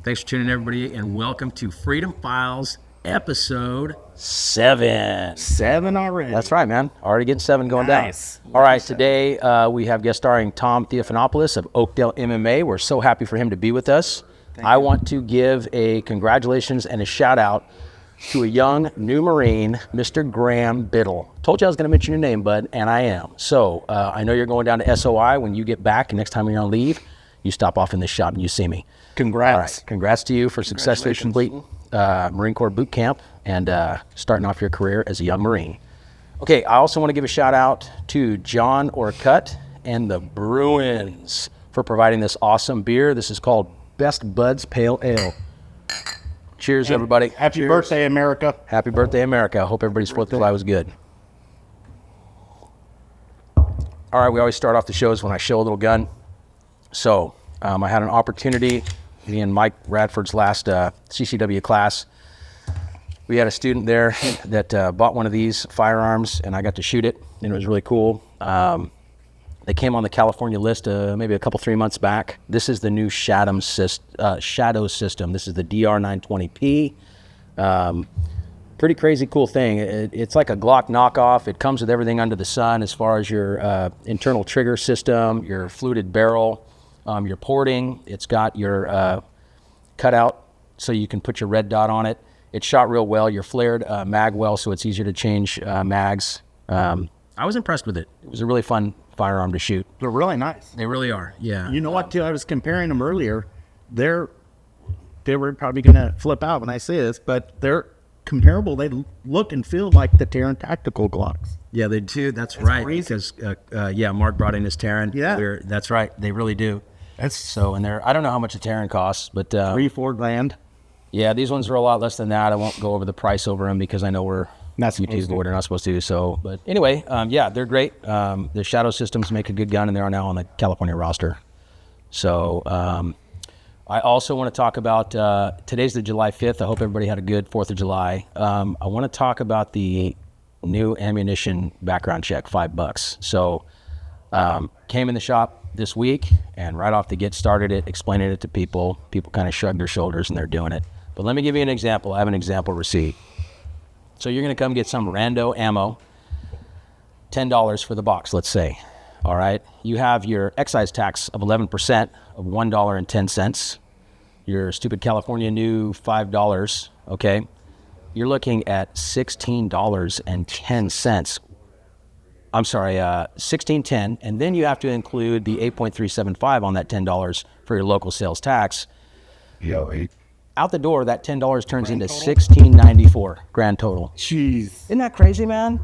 Thanks for tuning in, everybody, and welcome to Freedom Files episode 7. 7 already. That's right, man. Already getting 7 going Nice. down. All right, today we have guest starring Tom Theophanopoulos of Oakdale MMA. We're so happy for him to be with us. I want to give a congratulations and a shout out to a young new Marine, Mr. Graham Biddle. Told you I was going to mention your name, bud, and I am. So I know you're going down to SOI. When you get back, next time you're on leave, you stop off in this shop and you see me. Congrats. All right. Congrats to you for successfully completing Marine Corps boot camp and starting off your career as a young Marine. Okay, I also want to give a shout out to John Orcutt and the Bruins for providing this awesome beer. This is called Best Buds Pale Ale. Cheers, everybody. Happy birthday, America. Happy birthday, America. I hope everybody's 4th of July was good. All right, we always start off the shows when I show a little gun. So I had an opportunity, me and Mike Radford's last CCW class. We had a student there that bought one of these firearms, and I got to shoot it, and it was really cool. They came on the California list maybe a couple, 3 months back. This is the new Shadow system. This is the DR920P. Pretty crazy cool thing. It's like a Glock knockoff. It comes with everything under the sun as far as your internal trigger system, your fluted barrel, your porting. It's got your cutout so you can put your red dot on it. It shot real well. Your flared mag well, so it's easier to change mags. I was impressed with it. It was a really fun firearm to shoot. They're really nice. They really are, yeah. You know what, too? I was comparing them earlier. They were probably going to flip out when I say this, but they're comparable. They look and feel like the Terran Tactical Glocks. Yeah, they do. That's right. Crazy. Because, Mark brought in his Terran. Yeah. That's right. They really do. That's So, and I don't know how much a Terran costs, but... 3-4 grand. Yeah, these ones are a lot less than that. I won't go over the price over them because I know we're YouTube, we're not supposed to. So, but anyway, they're great. The Shadow systems make a good gun, and they are now on the California roster. So, I also want to talk about today's the July 5th. I hope everybody had a good 4th of July. I want to talk about the new ammunition background check, $5. So, came in the shop this week, and right off the get started it, explaining it to people. People kind of shrugged their shoulders, and they're doing it. But let me give you an example. I have an example receipt. So you're going to come get some rando ammo, $10 for the box, let's say. All right. You have your excise tax of 11% of $1.10. Your stupid California new $5. Okay. You're looking at $16.10. I'm sorry, $16.10, and then you have to include the 8.375 on that $10 for your local sales tax. Out the door, that $10 turns into $16.94 grand total. Jeez. Isn't that crazy, man?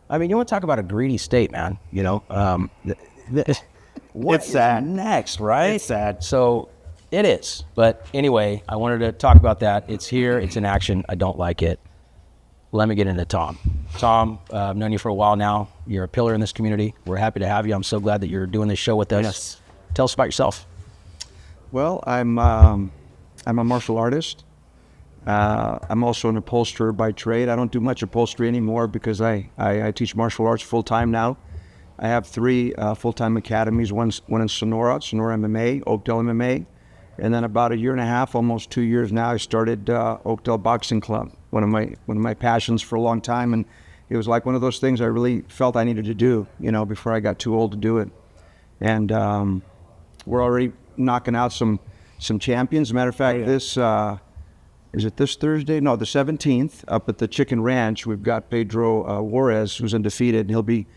I mean, you want to talk about a greedy state, man? You know, what's sad. Next, right? It's sad. So it is. But anyway, I wanted to talk about that. It's here. It's in action. I don't like it. Let me get into Tom. Tom, I've known you for a while now. You're a pillar in this community. We're happy to have you. I'm so glad that you're doing this show with us. Yes. Tell us about yourself. Well, I'm a martial artist. I'm also an upholsterer by trade. I don't do much upholstery anymore because I teach martial arts full-time now. I have 3 full-time academies, one in Sonora MMA, Oakdale MMA. And then about a year and a half, almost 2 years now, I started Oakdale Boxing Club, one of my passions for a long time. And it was like one of those things I really felt I needed to do, before I got too old to do it. And we're already knocking out some champions. As a matter of fact, is it this Thursday? No, the 17th, up at the Chicken Ranch, we've got Pedro Juarez, who's undefeated. He'll be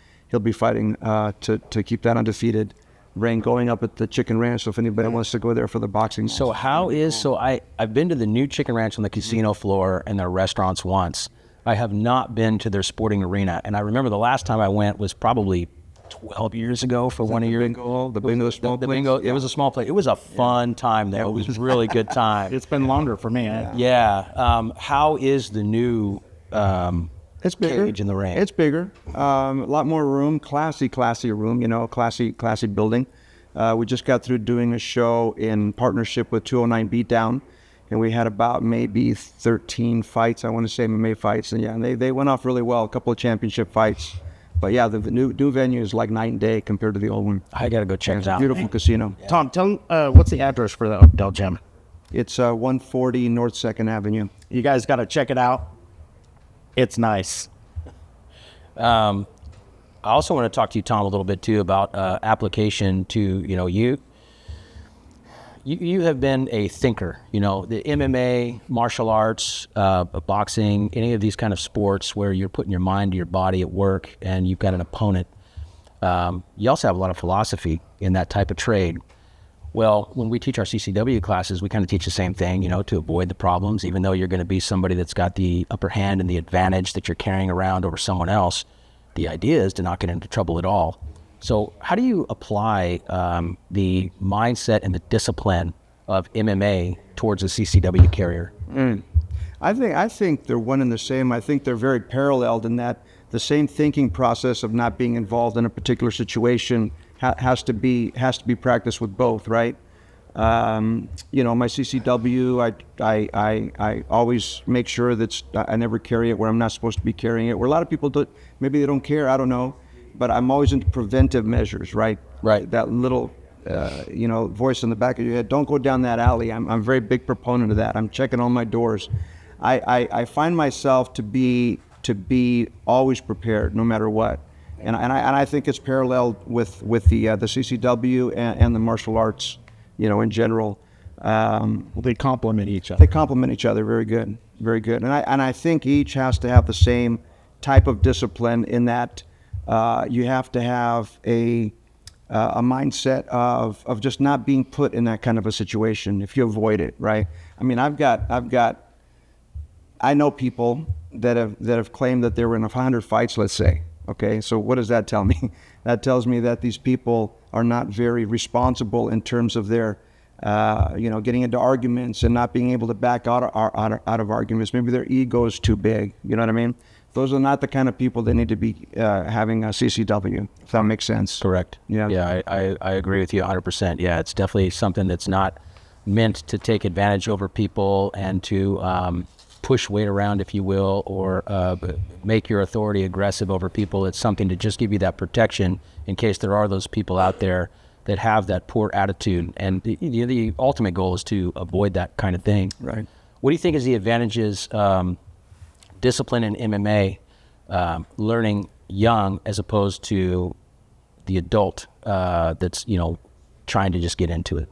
fighting to keep that undefeated reign going up at the Chicken Ranch. So if anybody wants to go there for the boxing. So I've been to the new Chicken Ranch on the casino floor and their restaurants once. I have not been to their sporting arena. And I remember the last time I went was probably 12 years ago for one of your... The bingo, the bingo. It was a small place. It was a fun time, though. It was a really good time. It's been longer for me. Yeah. How is the new it's bigger. Cage in the ring? It's bigger. A lot more room. Classy room, classy building. We just got through doing a show in partnership with 209 Beatdown. And we had about maybe 13 fights, I want to say, MMA fights. And they went off really well, a couple of championship fights. But yeah, the new venue is like night and day compared to the old one. I got to go check it out. Beautiful casino. Tom, tell what's the address for the Oakdale Gym? It's 140 North 2nd Avenue. You guys got to check it out. It's nice. I also want to talk to you, Tom, a little bit too about application to, you have been a thinker, the MMA, martial arts, boxing, any of these kind of sports where you're putting your mind to your body at work and you've got an opponent. You also have a lot of philosophy in that type of trade. Well, when we teach our CCW classes, we kind of teach the same thing, to avoid the problems, even though you're going to be somebody that's got the upper hand and the advantage that you're carrying around over someone else. The idea is to not get into trouble at all. So how do you apply the mindset and the discipline of MMA towards a CCW carrier? I think they're one and the same. I think they're very paralleled in that the same thinking process of not being involved in a particular situation has to be practiced with both, right? My CCW, I always make sure that I never carry it where I'm not supposed to be carrying it. Where a lot of people maybe they don't care, I don't know, but I'm always into preventive measures, right? Right. That little, voice in the back of your head, don't go down that alley. I'm a very big proponent of that. I'm checking all my doors. I find myself to be always prepared, no matter what. And I think it's paralleled with the CCW and the martial arts, in general. They complement each other. They complement each other. Very good, very good. And I think each has to have the same type of discipline in that you have to have a mindset of just not being put in that kind of a situation if you avoid it, right? I mean, I know people that have claimed that they were in 100 fights, let's say. Okay, so what does that tell me? That tells me that these people are not very responsible in terms of their, getting into arguments and not being able to back out of arguments. Maybe their ego is too big. You know what I mean? Those are not the kind of people that need to be having a CCW, if that makes sense. Correct. Yeah. Yeah, I agree with you 100%. Yeah, it's definitely something that's not meant to take advantage over people and to push weight around, if you will, or make your authority aggressive over people. It's something to just give you that protection in case there are those people out there that have that poor attitude. And the ultimate goal is to avoid that kind of thing. Right. What do you think is the advantages, discipline in MMA, learning young as opposed to the adult that's, trying to just get into it?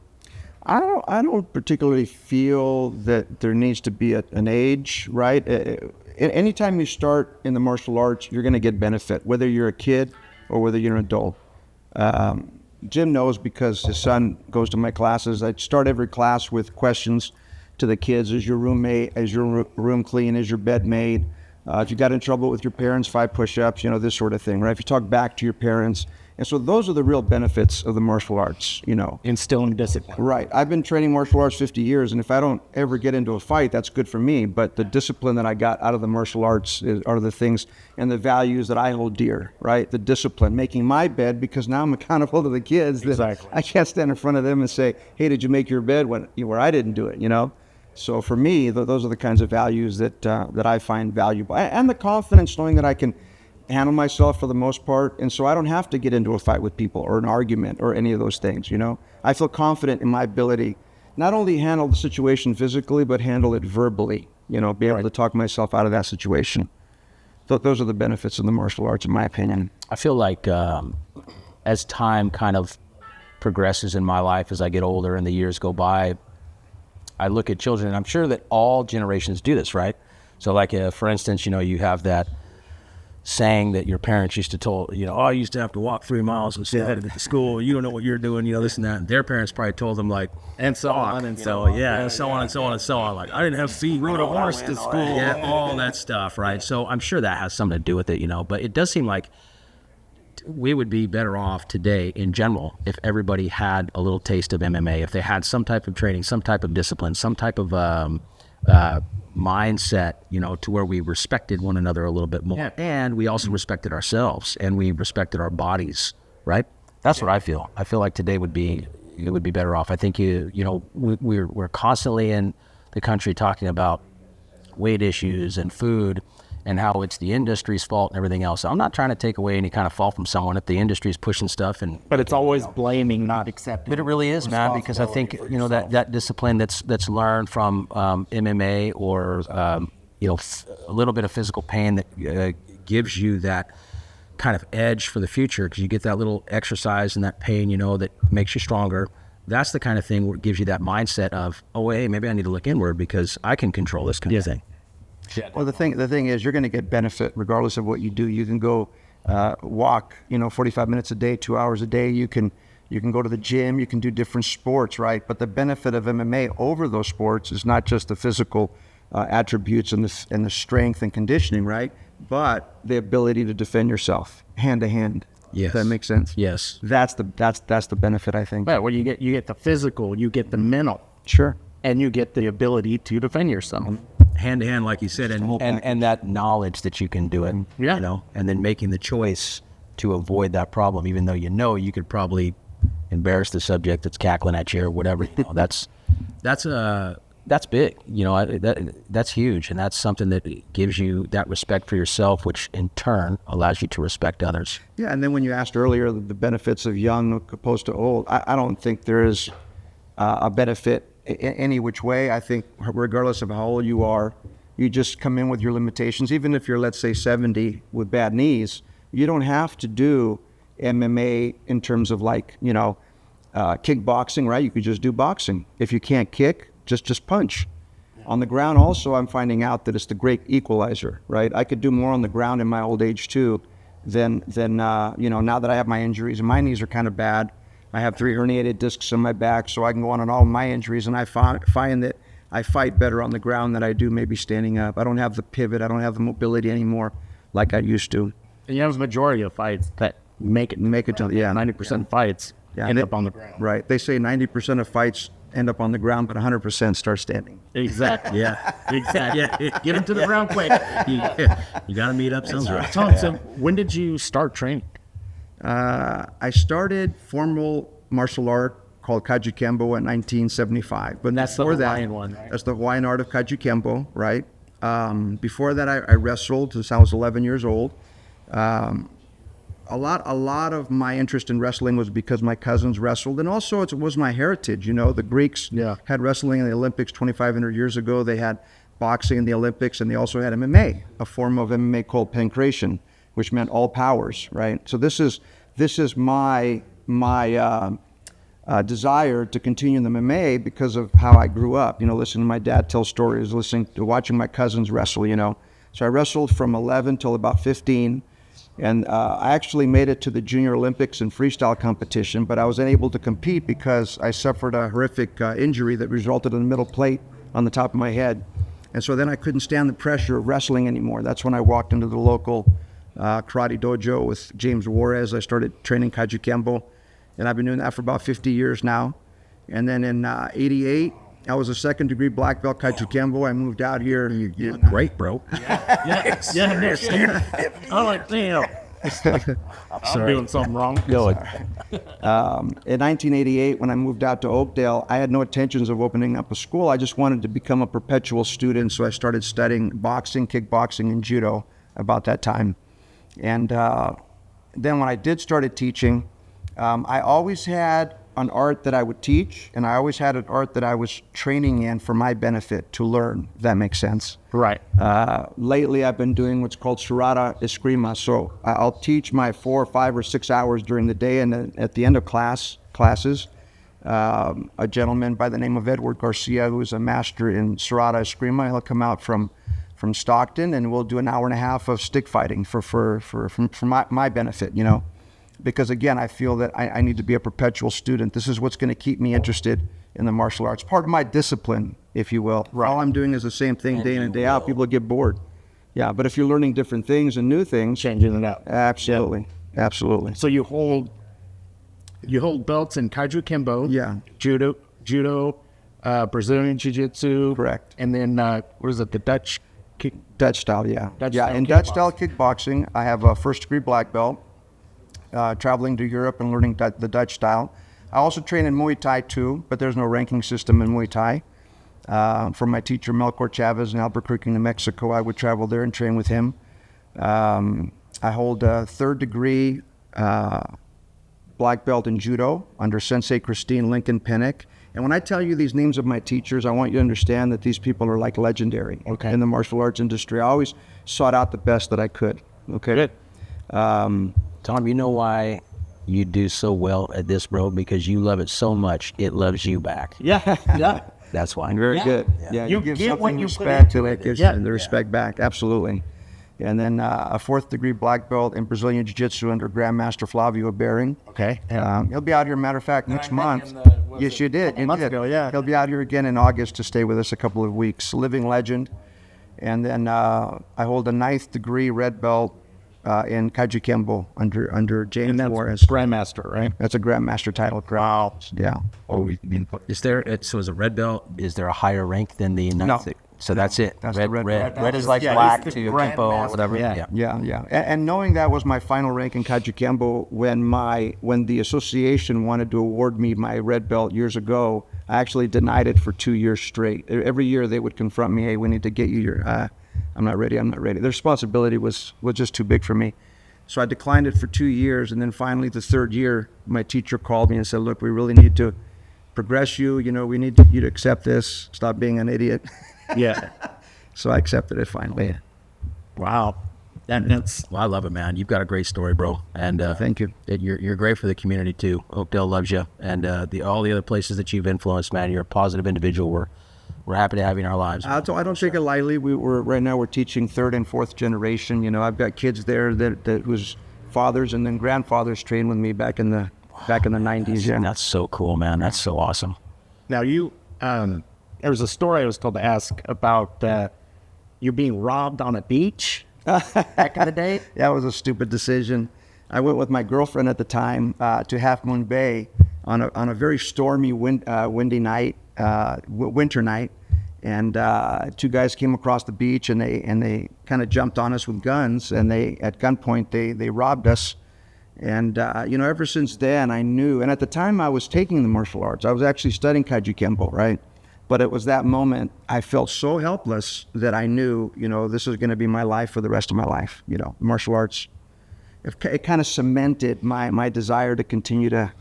I don't particularly feel that there needs to be an age, right? Anytime you start in the martial arts, you're going to get benefit, whether you're a kid or whether you're an adult. Jim knows because his son goes to my classes. I start every class with questions to the kids. Is your roommate? Is your room clean? Is your bed made? If you got in trouble with your parents, 5 push-ups, this sort of thing, right? If you talk back to your parents. And so those are the real benefits of the martial arts, Instilling discipline. Right. I've been training martial arts 50 years, and if I don't ever get into a fight, that's good for me. But the discipline that I got out of the martial arts are the things and the values that I hold dear, right? The discipline, making my bed, because now I'm accountable to the kids. Exactly. I can't stand in front of them and say, hey, did you make your bed where I didn't do it, So for me, those are the kinds of values that I find valuable. And the confidence knowing that I can handle myself for the most part, and so I don't have to get into a fight with people or an argument or any of those things, I feel confident in my ability not only handle the situation physically, but handle it verbally, be able to talk myself out of that situation. Those are the benefits of the martial arts, in my opinion. I feel like as time kind of progresses in my life, as I get older and the years go by, I look at children, and I'm sure that all generations do this, right? So like, for instance, you have that saying that your parents used to tell, I used to have to walk 3 miles and sit at the school. You don't know what you're doing, this and that. And their parents probably told them And so on and so on. Yeah, and so on and so on and so on. Like, I didn't have to rode a horse to school. Yeah, all that stuff, right? So I'm sure that has something to do with it, But it does seem like we would be better off today in general if everybody had a little taste of MMA, if they had some type of training, some type of discipline, some type of mindset, to where we respected one another a little bit more. Yeah. And we also respected ourselves and we respected our bodies, right? That's what I feel. I feel like today would be better off. I think we're constantly in the country talking about weight issues and food, and how it's the industry's fault and everything else. So I'm not trying to take away any kind of fault from someone if the industry's pushing stuff. But it's always blaming, not accepting. But it really is, man, because I think, that discipline that's learned from MMA or, a little bit of physical pain that gives you that kind of edge for the future, because you get that little exercise and that pain, that makes you stronger. That's the kind of thing where it gives you that mindset of, oh, hey, maybe I need to look inward because I can control this kind of thing. Yeah. Well, the thing is, you're going to get benefit regardless of what you do. You can go walk, 45 minutes a day, 2 hours a day. You can go to the gym. You can do different sports, right? But the benefit of MMA over those sports is not just the physical attributes and the strength and conditioning, right? But the ability to defend yourself hand to hand. Yes. Does that make sense? Yes. That's the benefit, I think. Well, you get the physical, you get the mental. Sure. And you get the ability to defend yourself. Hand to hand, like you said, and that knowledge that you can do it, and then making the choice to avoid that problem, even though you could probably embarrass the subject that's cackling at you or whatever. That's big. That's huge, and that's something that gives you that respect for yourself, which in turn allows you to respect others. Yeah, and then when you asked earlier the benefits of young opposed to old, I don't think there is a benefit any which way. I think regardless of how old you are, you just come in with your limitations. Even if you're, let's say, 70 with bad knees, you don't have to do MMA in terms of kickboxing, right? You could just do boxing. If you can't kick, just punch. On the ground also, I'm finding out that it's the great equalizer, right? I could do more on the ground in my old age too than now that I have my injuries, and my knees are kind of bad. I have 3 herniated discs in my back, so I can go on all my injuries, and I find that I fight better on the ground than I do maybe standing up. I don't have the pivot. I don't have the mobility anymore like I used to. And you have a majority of fights that make it to 90% fights end up on the ground. Right. They say 90% of fights end up on the ground, but 100% start standing. Exactly. Exactly. Get them to the ground quick. You got to meet up somewhere. So when did you start training? I started formal martial art called Kaiju Kembo in 1975. But that's the Hawaiian one, right? That's the Hawaiian art of Kaiju Kembo, right? Before that, I wrestled since I was 11 years old. A lot of my interest in wrestling was because my cousins wrestled, and also it was my heritage. The Greeks had wrestling in the Olympics 2,500 years ago. They had boxing in the Olympics, and they also had MMA, a form of MMA called pankration, which meant all powers, right? So this is my desire to continue in the MMA because of how I grew up. Listening to my dad tell stories, watching my cousins wrestle. So I wrestled from 11 till about 15. And I actually made it to the Junior Olympics in freestyle competition, but I was unable to compete because I suffered a horrific injury that resulted in a middle plate on the top of my head. And so then I couldn't stand the pressure of wrestling anymore. That's when I walked into the local karate dojo with James Juarez. I started training Kaiju Kembo, and I've been doing that for about 50 years now. And then in 88, I was a second-degree black belt Kaiju Kembo. I moved out here. You're great, bro. I'm like, damn. I'm doing something wrong. Go ahead. In 1988, when I moved out to Oakdale, I had no intentions of opening up a school. I just wanted to become a perpetual student, so I started studying boxing, kickboxing, and judo about that time. And then when I did started teaching, I always had an art that I would teach, and I always had an art that I was training in for my benefit to learn, if that makes sense. Right. Lately, I've been doing what's called Serrata Eskrima. So I'll teach my 4, 5, or 6 hours during the day, and then at the end of classes, a gentleman by the name of Edward Garcia, who is a master in Serrata Eskrima, he'll come out from Stockton, and we'll do an hour and a half of stick fighting for my benefit, Because again, I feel that I need to be a perpetual student. This is what's going to keep me interested in the martial arts. Part of my discipline, if you will. Right. All I'm doing is the same thing day in and day out. People get bored. Yeah, but if you're learning different things and new things, changing it up. Absolutely, absolutely. So you hold belts in Kaiju Kembo, judo, Brazilian Jiu-Jitsu, correct, and then what is it? The Dutch style, yeah. In Dutch style kickboxing, I have a first-degree black belt. Traveling to Europe and learning the Dutch style. I also train in Muay Thai too, but there's no ranking system in Muay Thai. from my teacher, Melchor Chavez in Albuquerque, New Mexico. I would travel there and train with him. I hold a 3rd degree black belt in judo under Sensei Christine Lincoln Pennick. And when I tell you these names of my teachers, I want you to understand that these people are like legendary in the martial arts industry. I always sought out the best that I could. Okay. Good. Tom, you know why you do so well at this, bro? Because you love it so much, it loves you back. Yeah. Yeah. That's why. Very good. Yeah, You give get something what you put respect into to it. it, gives Yeah. you the respect back. Absolutely. And then a 4th degree black belt in Brazilian Jiu-Jitsu under Grandmaster Flavio Bering. Okay. He'll be out here, matter of fact, next month. Yes, you did. You months did. ago, yeah. He'll be out here again in August to stay with us a couple of weeks. Living legend. And then I hold a 9th degree red belt in Kaiju Kembo under James And that's Juarez. Grandmaster, right? That's a Grandmaster title. Wow. Yeah. Is there, so as a red belt, is there a higher rank than the ninth? No. So that's it. That's the red belt. Red is like Yeah, black he's to the Kempo or Grandmaster. whatever. Yeah. Yeah. And knowing that was my final rank in Kaiju Kembo, when the association wanted to award me my red belt years ago, I actually denied it for 2 years straight. Every year they would confront me, hey, we need to get you your, I'm not ready. The responsibility was just too big for me. So I declined it for 2 years, and then finally the 3rd year, my teacher called me and said, look, we really need to progress you. You know, we need you to accept this, stop being an idiot. Yeah. So I accepted it finally. Wow. That's Well, I love it, man. You've got a great story, bro. And Thank you. You're great for the community too. Oakdale loves you, and all the other places that you've influenced, man. You're a positive individual. We're happy to have you in our lives. I don't take it lightly. Right now we're teaching 3rd and 4th generation. You know, I've got kids there that whose fathers and then grandfathers trained with me back in the 90s. Yeah. That's so cool, man. That's so awesome. now you. There was a story I was told to ask about you being robbed on a beach back in the day. That was a stupid decision. I went with my girlfriend at the time to Half Moon Bay on a very stormy, windy night, winter night, and 2 guys came across the beach and they kind of jumped on us with guns, and at gunpoint they robbed us. And ever since then I knew. And at the time I was taking the martial arts. I was actually studying Kaiju Kembo, right? But it was that moment I felt so helpless that I knew, this is going to be my life for the rest of my life. Martial arts, it kind of cemented my desire to continue to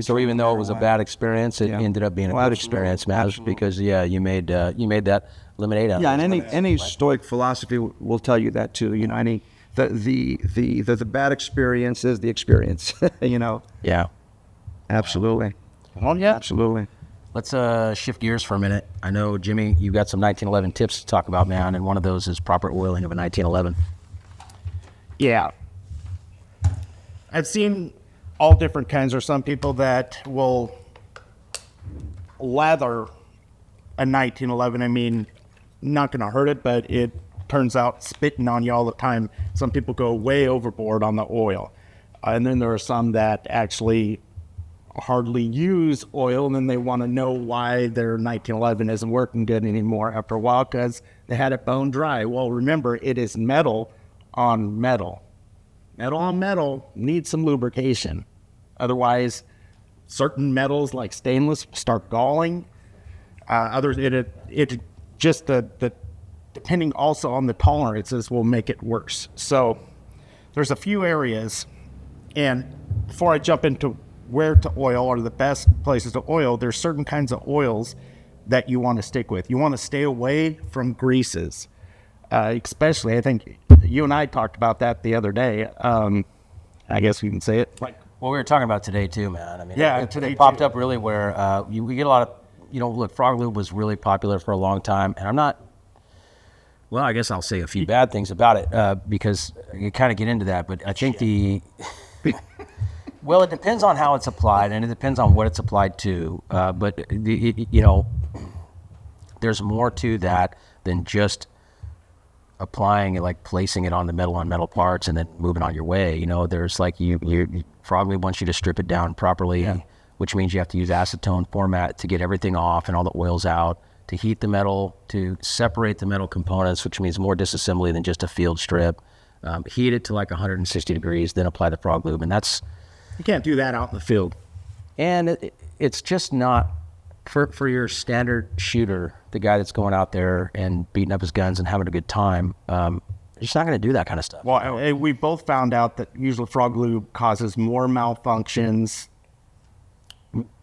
So even though it was a bad experience, it ended up being a good experience, man. Because you made that lemonade out. Yeah, of it. and any Stoic philosophy will tell you that too. The bad experience is the experience. Yeah. Absolutely. Oh yeah. Absolutely. Let's shift gears for a minute. I know, Jimmy, you've got some 1911 tips to talk about, man, and one of those is proper oiling of a 1911. Yeah. I've seen all different kinds. There's some people that will lather a 1911. I mean, not going to hurt it, but it turns out spitting on you all the time. Some people go way overboard on the oil. And then there are some that actually hardly use oil, and then they want to know why their 1911 isn't working good anymore after a while because they had it bone dry. Well, remember, it is metal on metal. Metal on metal needs some lubrication. Otherwise, certain metals like stainless start galling. Others, it just the depending also on the tolerances will make it worse. So there's a few areas, and before I jump into where to oil or the best places to oil, there's certain kinds of oils that you want to stick with. You want to stay away from greases, especially, I think you and I talked about that the other day. I guess we can say it. Like, Well, we were talking about today too, man. I mean, Yeah, today today popped too. up really where we get a lot of, look, Frog Lube was really popular for a long time, and I'm not. Well, I guess I'll say a few bad things about it because you kind of get into that, but I think well, it depends on how it's applied, and it depends on what it's applied to. But there's more to that than just applying it, like placing it on the metal parts and then moving on your way. There's like Frog Lube wants you to strip it down properly, which means you have to use acetone format to get everything off and all the oils out, to heat the metal, to separate the metal components, which means more disassembly than just a field strip. Heat it to like 160 degrees, then apply the Frog Lube, and that's. you can't do that out in the field. And it's just not for your standard shooter, the guy that's going out there and beating up his guns and having a good time, you're just not going to do that kind of stuff. Well, we both found out that usually frog lube causes more malfunctions.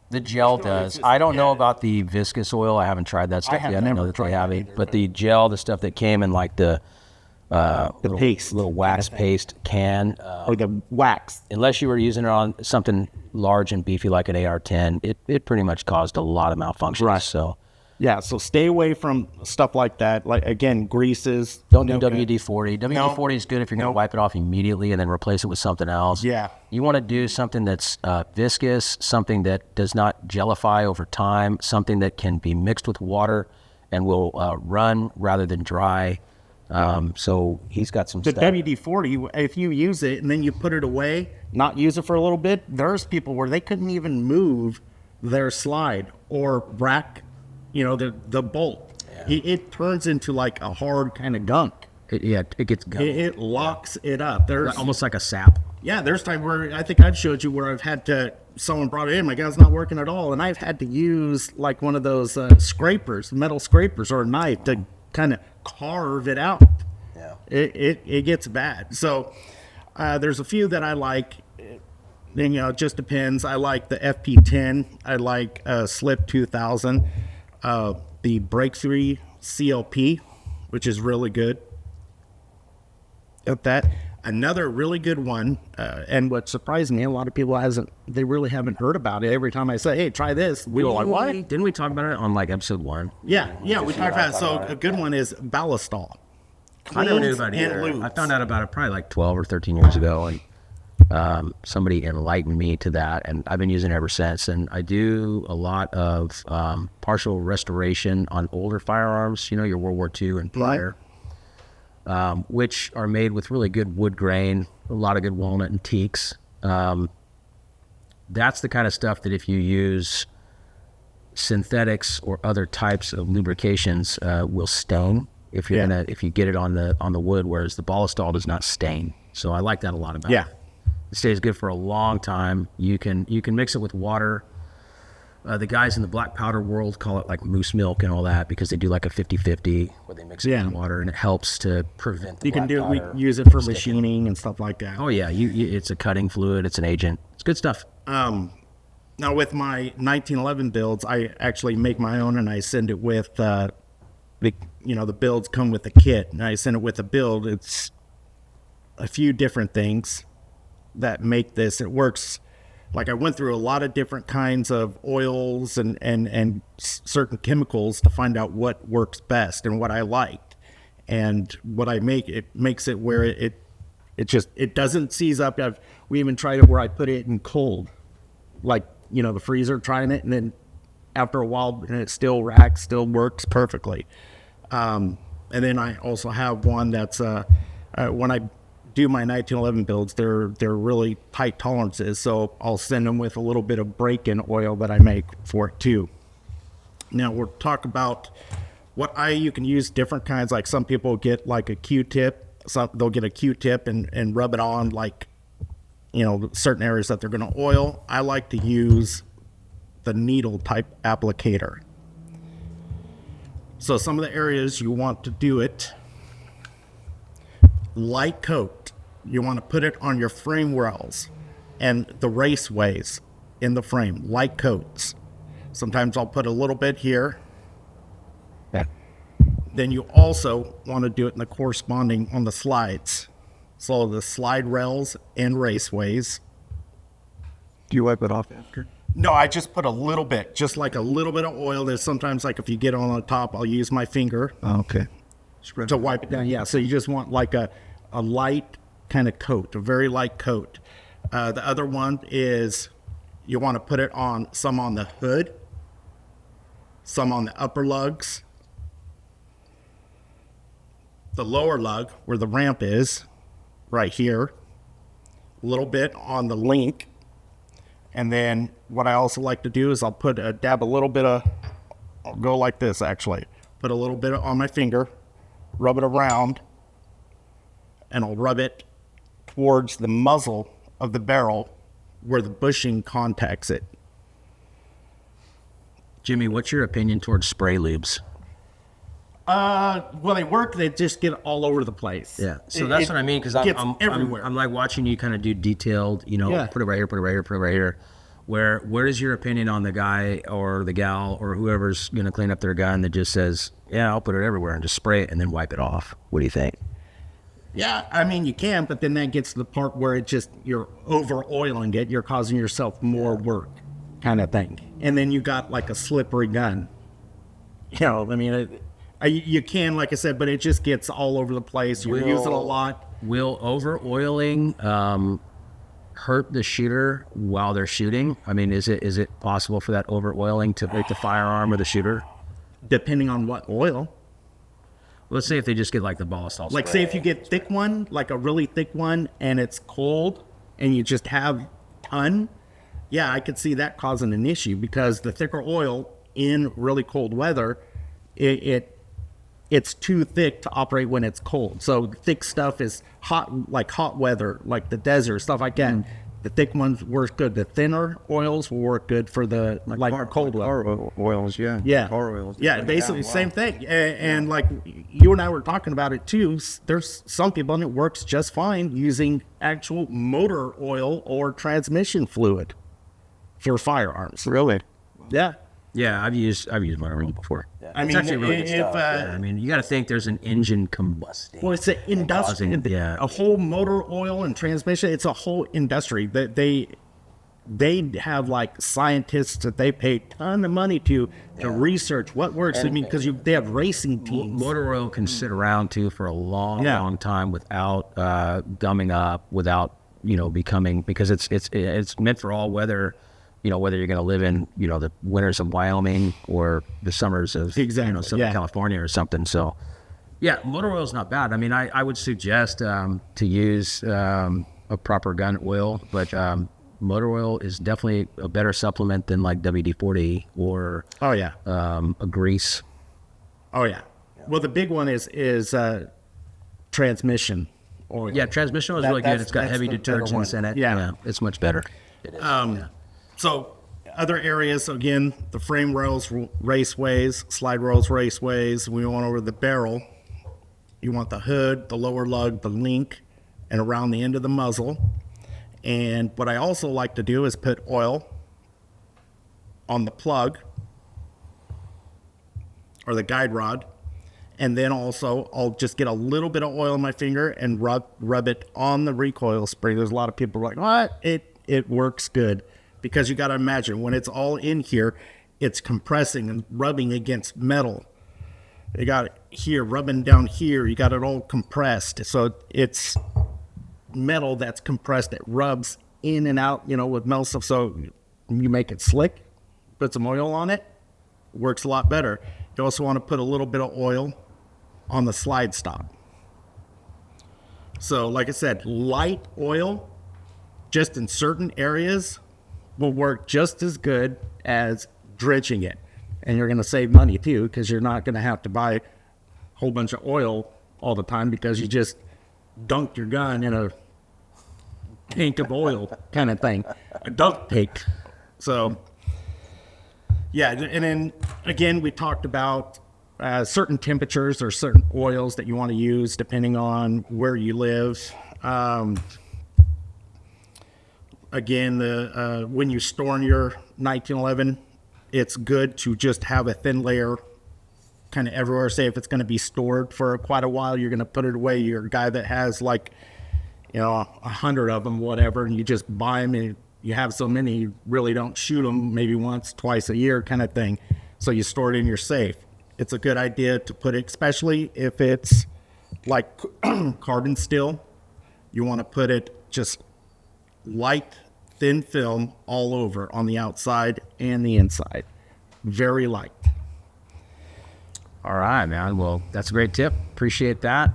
The gel does. I don't know about the viscous oil. I haven't tried that stuff yet. I don't know that they have it. But the gel, the stuff that came in like the little wax paste can. Or the wax. Unless you were using it on something large and beefy like an AR-10, it pretty much caused a lot of malfunctions. Right. So yeah, so stay away from stuff like that. Like, again, greases. don't do WD-40. WD-40 is good if you're going to wipe it off immediately and then replace it with something else. Yeah. You want to do something that's viscous, something that does not gelify over time, something that can be mixed with water and will run rather than dry. So he's got some The stuff. WD-40, if you use it and then you put it away, not use it for a little bit, there's people where they couldn't even move their slide or rack, the bolt. Yeah. It turns into like a hard kind of gunk. It gets gum. It locks it up. There's Almost like a sap. Yeah, there's time where I think I've showed you where I've had to, someone brought it in, my gun's not working at all, and I've had to use like one of those scrapers, metal scrapers, or a knife to kind of carve it out. Yeah. It gets bad. So there's a few that I like. It just depends. I like the FP10. I like Slip 2000. The Breakthrough CLP, which is really good at that. Another really good one, and what surprised me, a lot of people they really haven't heard about it. Every time I say, hey, try this, we go like, what? Didn't we talk about it on like episode 1? Yeah, we talked about it. So a good one is Ballistol. I never knew about it either. Lubes. I found out about it probably like 12 or 13 years ago, and somebody enlightened me to that, and I've been using it ever since. And I do a lot of partial restoration on older firearms, your World War II and prior. Which are made with really good wood grain, a lot of good walnut and teaks. That's the kind of stuff that if you use synthetics or other types of lubrications, will stain if you get it on the wood, whereas the Ballistol does not stain. So I like that a lot about it. It stays good for a long time. You can mix it with water. The guys in the black powder world call it like moose milk and all that because they do like a 50-50 where they mix it with water, and it helps to prevent the black powder. We use it for machining and stuff like that. Oh yeah, it's a cutting fluid. It's an agent. It's good stuff. Now with my 1911 builds, I actually make my own, and I send it with the builds come with a kit, and I send it with a build. It's a few different things that make this. It works. Like I went through a lot of different kinds of oils and certain chemicals to find out what works best and what I liked. And what I make, it makes it where it doesn't seize up. We even tried it where I put it in cold, like, the freezer, trying it. And then after a while, and it still works perfectly. And then I also have one that's, when I do my 1911 builds, they're really tight tolerances, so I'll send them with a little bit of break-in oil that I make for it too. Now we'll talk about you can use different kinds. Like some people get like a Q-tip, they'll get a Q-tip and rub it on like certain areas that they're going to oil. I like to use the needle type applicator. So some of the areas you want to do it, light coat. You want to put it on your frame rails and the raceways in the frame, light coats. Sometimes I'll put a little bit here. Yeah. Then you also want to do it in the corresponding on the slides. So the slide rails and raceways. Do you wipe it off after? No, I just put a little bit, just like a little bit of oil. There's sometimes like if you get on the top, I'll use my finger. Oh, okay. To wipe it down. Yeah, so you just want like a light kind of coat, a very light coat. The other one is you want to put it on some on the hood, some on the upper lugs, the lower lug where the ramp is, right here, a little bit on the link. And then what I also like to do is I'll dab a little bit I'll go like this actually, put a little bit on my finger, rub it around, and I'll rub it towards the muzzle of the barrel where the bushing contacts it. Jimmy, what's your opinion towards spray lubes? Well, they work. They just get all over the place. Yeah. So that's what I mean, because I'm everywhere. I'm like watching you kind of do detailed, put it right here, put it right here, put it right here. Where is your opinion on the guy or the gal or whoever's going to clean up their gun that just says, yeah, I'll put it everywhere and just spray it and then wipe it off? What do you think? Yeah, I mean, you can, but then that gets to the part where you're over oiling it. You're causing yourself more work kind of thing. And then you got like a slippery gun. I mean, you can, like I said, but it just gets all over the place. You're using a lot. Will over oiling hurt the shooter while they're shooting? I mean, is it possible for that over oiling to break the firearm or the shooter? Depending on what oil. Let's say if they just get like the ballistol spray. Like say if you get thick one, like a really thick one, and it's cold, and you just have ton, yeah, I could see that causing an issue, because the thicker oil in really cold weather, it's too thick to operate when it's cold. So thick stuff is hot, like hot weather, like the desert, stuff like that. The thick ones work good. The thinner oils will work good for the cold weather. Car oils, yeah. Yeah. Car oils. Yeah, basically same thing. And like you and I were talking about it too, there's some people, and it works just fine using actual motor oil or transmission fluid for firearms. Really? Yeah. Yeah, I've used motor oil before. I It's mean, actually really good stuff. I mean, you got to think there's an engine combusting. well, it's an industry. Yeah. A whole motor oil and transmission. It's a whole industry that they have like scientists that they pay a ton of money to research what works. I mean, because they have racing teams. Motor oil can sit around too for a long time without gumming up, without becoming, because it's meant for all weather. Whether you're going to live in, the winters of Wyoming or the summers of Southern California or something. So, yeah, motor oil is not bad. I mean, I would suggest to use a proper gun oil, but motor oil is definitely a better supplement than like WD-40 or a grease. Oh yeah. Well, the big one is transmission oil. Yeah, transmission oil is really good. It's got heavy detergents in it. Yeah, it's much better. It is. So other areas, again, the frame rails, raceways, slide rails, raceways. We went over the barrel. You want the hood, the lower lug, the link, and around the end of the muzzle. And what I also like to do is put oil on the plug or the guide rod. And then also I'll just get a little bit of oil on my finger and rub it on the recoil spring. There's a lot of people like, what? It works good. Because you got to imagine, when it's all in here, it's compressing and rubbing against metal. You got it here, rubbing down here. You got it all compressed. So it's metal that's compressed. That rubs in and out, with metal stuff. So you make it slick, put some oil on it, works a lot better. You also want to put a little bit of oil on the slide stop. So like I said, light oil, just in certain areas, will work just as good as drenching it. And you're going to save money too, because you're not going to have to buy a whole bunch of oil all the time, because you just dunked your gun in a tank of oil kind of thing, a dunk tank. So yeah, and then again, we talked about certain temperatures or certain oils that you want to use depending on where you live. Again, when you store in your 1911, it's good to just have a thin layer kind of everywhere. Say if it's going to be stored for quite a while, you're going to put it away. You're a guy that has 100 of them, whatever, and you just buy them and you have so many, you really don't shoot them maybe once, twice a year kind of thing. So you store it in your safe. It's a good idea to put it, especially if it's like carbon steel. You want to put it just light, thin film all over on the outside and the inside. Very light. All right, man. Well, that's a great tip. Appreciate that.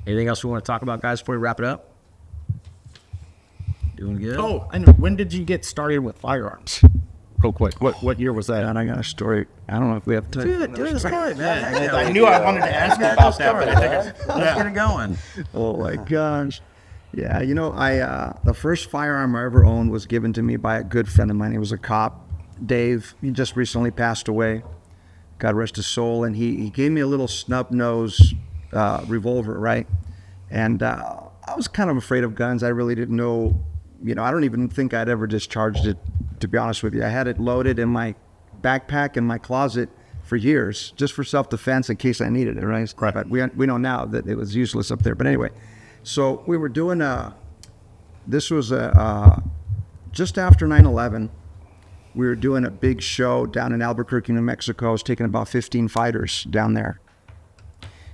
Anything else we want to talk about, guys, before we wrap it up? Doing good? Oh, I know. When did you get started with firearms? Real quick. What year was that? And I got a story. I don't know if we have time. Do the story, man. I knew I wanted to ask you about that, but I think Let's get it going. Oh my gosh. Yeah, I the first firearm I ever owned was given to me by a good friend of mine. He was a cop, Dave, he just recently passed away. God rest his soul. And he gave me a little snub nose revolver, right? And I was kind of afraid of guns. I really didn't know, I don't even think I'd ever discharged it, to be honest with you. I had it loaded in my backpack in my closet for years, just for self-defense in case I needed it, right? But we know now that it was useless up there. But anyway, so we were doing this was just after 9/11. We were doing a big show down in Albuquerque, New Mexico. I was taking about 15 fighters down there.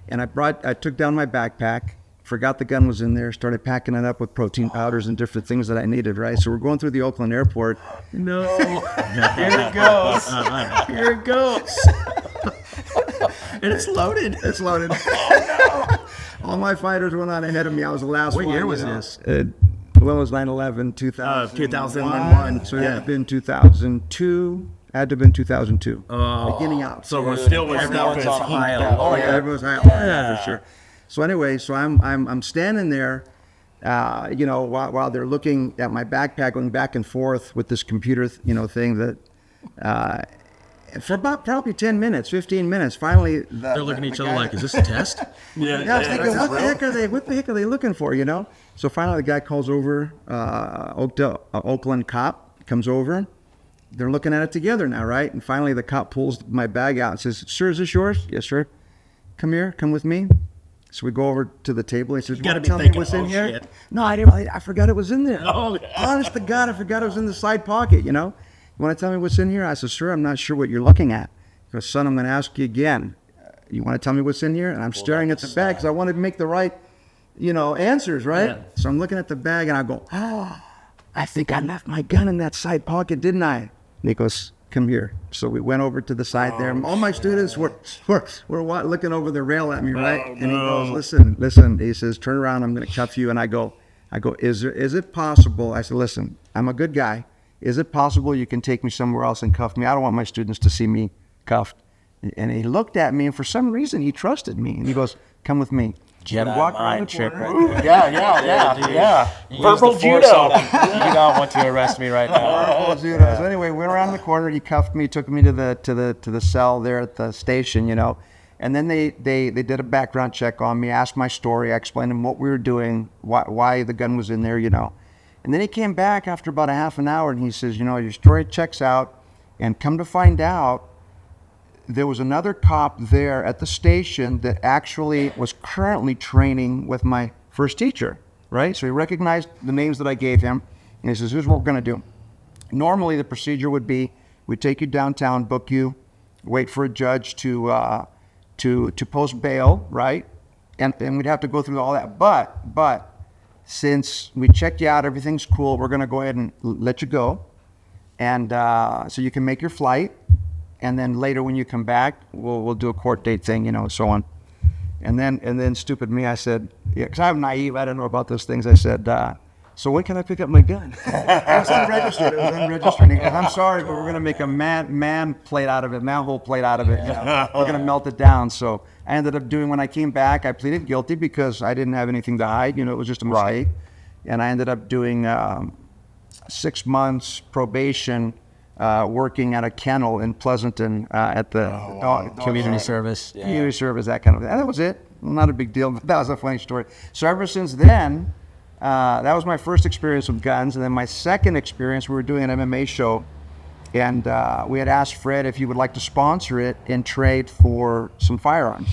And I took down my backpack, forgot the gun was in there, started packing it up with protein powders and different things that I needed, right? So we're going through the Oakland airport. No. Here it goes. Here it goes. And it's loaded. It's loaded. Oh, no. All my fighters went on ahead of me. I was the last one. What year was this? When was 9/11? 2001. So it had been 2002. Had to have been 2002. Beginning out. So we're still with everyone's on high alert. Oh yeah, everyone's high alert for sure. So anyway, so I'm standing there, while they're looking at my backpack, going back and forth with this computer, thing that. For about probably 10 minutes, 15 minutes, finally... They're looking at each other like, is this a test? Yeah, I was thinking, what the heck are they looking for, So finally the guy calls over, Oakdale, Oakland cop comes over. They're looking at it together now, right? And finally the cop pulls my bag out and says, "Sir, is this yours?" "Yes, sir." "Come here, come with me." So we go over to the table. He says, "You want to tell me what's in here?" Shit. No, I forgot it was in there. Oh, yeah. Honest to God, I forgot it was in the side pocket, "You want to tell me what's in here?" I said, "Sir, I'm not sure what you're looking at." He goes, "Son, I'm going to ask you again. You want to tell me what's in here?" And I'm staring at the bag because I wanted to make the right, answers, right? Yeah. So I'm looking at the bag and I go, I think I left my gun in that side pocket, didn't I? And he goes, "Come here." So we went over to the side there. All my students were looking over the rail at me, right? And he goes, listen. He says, "Turn around. I'm going to cuff you." And I go, is it possible? I said, "Listen, I'm a good guy. Is it possible you can take me somewhere else and cuff me? I don't want my students to see me cuffed." And he looked at me, and for some reason, he trusted me. And he goes, "Come with me." Jedi Walk mind around the trick corner. right there. Yeah. Purple judo. You don't want to arrest me right now. Purple judo. So anyway, we went around the corner. He cuffed me, took me to the cell there at the station, And then they did a background check on me, asked my story, I explained to them what we were doing, why the gun was in there, And then he came back after about a half an hour and he says, "Your story checks out, and come to find out, there was another cop there at the station that actually was currently training with my first teacher," right? So he recognized the names that I gave him, and he says, "Here's what we're going to do. Normally the procedure would be, we take you downtown, book you, wait for a judge to post bail, right? And we'd have to go through all that. But since we checked you out, everything's cool, we're going to go ahead and let you go. And so you can make your flight. And then later when you come back, we'll do a court date thing, so on." And then stupid me, I said, because I'm naive, I don't know about those things. I said, "So when can I pick up my gun?" It was unregistered. He goes, "I'm sorry, but we're going to make a manhole plate out of it. We're going to melt it down." So I ended up doing, when I came back, I pleaded guilty because I didn't have anything to hide. It was just a mistake. And I ended up doing 6 months probation, working at a kennel in Pleasanton at the Community service. Yeah. Community service, that kind of thing. And that was it. Not a big deal, but that was a funny story. So ever since then, that was my first experience with guns. And then my second experience, we were doing an MMA show, and we had asked Fred if he would like to sponsor it and trade for some firearms.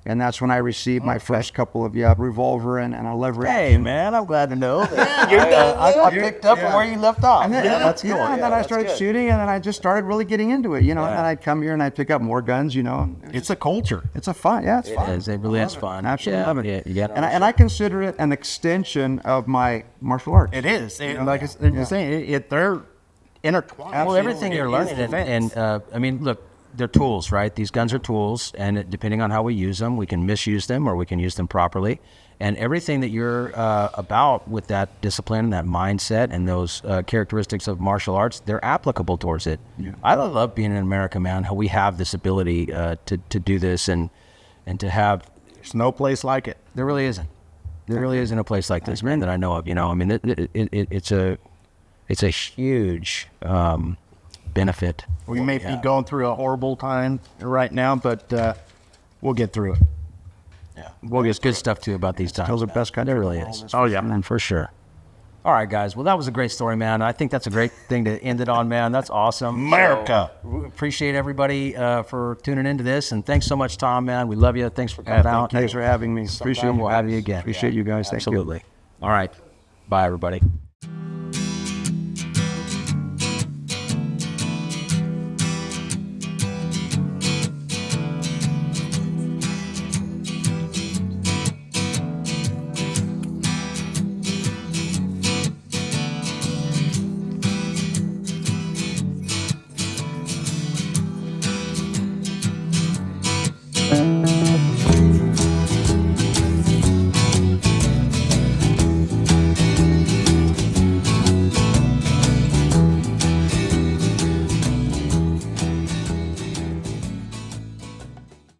And that's when I received my first couple of revolver and a lever. Hey, man, I'm glad to know that. I picked up where you left off. And then, That's cool. And then I started shooting, and then I just started really getting into it, And I'd come here and I'd pick up more guns, It's a culture. It's a fun, it's fun. It really is fun. Absolutely love it. Yeah, you got and I consider it an extension of my martial arts. It is. Like you're saying, they're intertwined. Well, everything you're learning, and I mean, look, they're tools, right? These guns are tools, and depending on how we use them, we can misuse them or we can use them properly. And everything that you're about with that discipline and that mindset and those characteristics of martial arts, they're applicable towards it. Yeah. I love being in America, man, how we have this ability to do this and to have... There's no place like it. There really isn't. There really isn't a place like this, man, that I know of. I mean, it's a huge benefit. We may be going through a horrible time right now, but we'll get through it. Yeah. Well, there's good stuff too about these times. Still the best country. There really is. Oh, yeah. Man, for sure. All right, guys. Well, that was a great story, man. I think that's a great thing to end it on, man. That's awesome. America. So, we appreciate everybody for tuning into this. And thanks so much, Tom, man. We love you. Thanks for coming out. Thanks for having me. Appreciate We'll have you again. Appreciate you guys. Thank you. Absolutely. All right. Bye, everybody.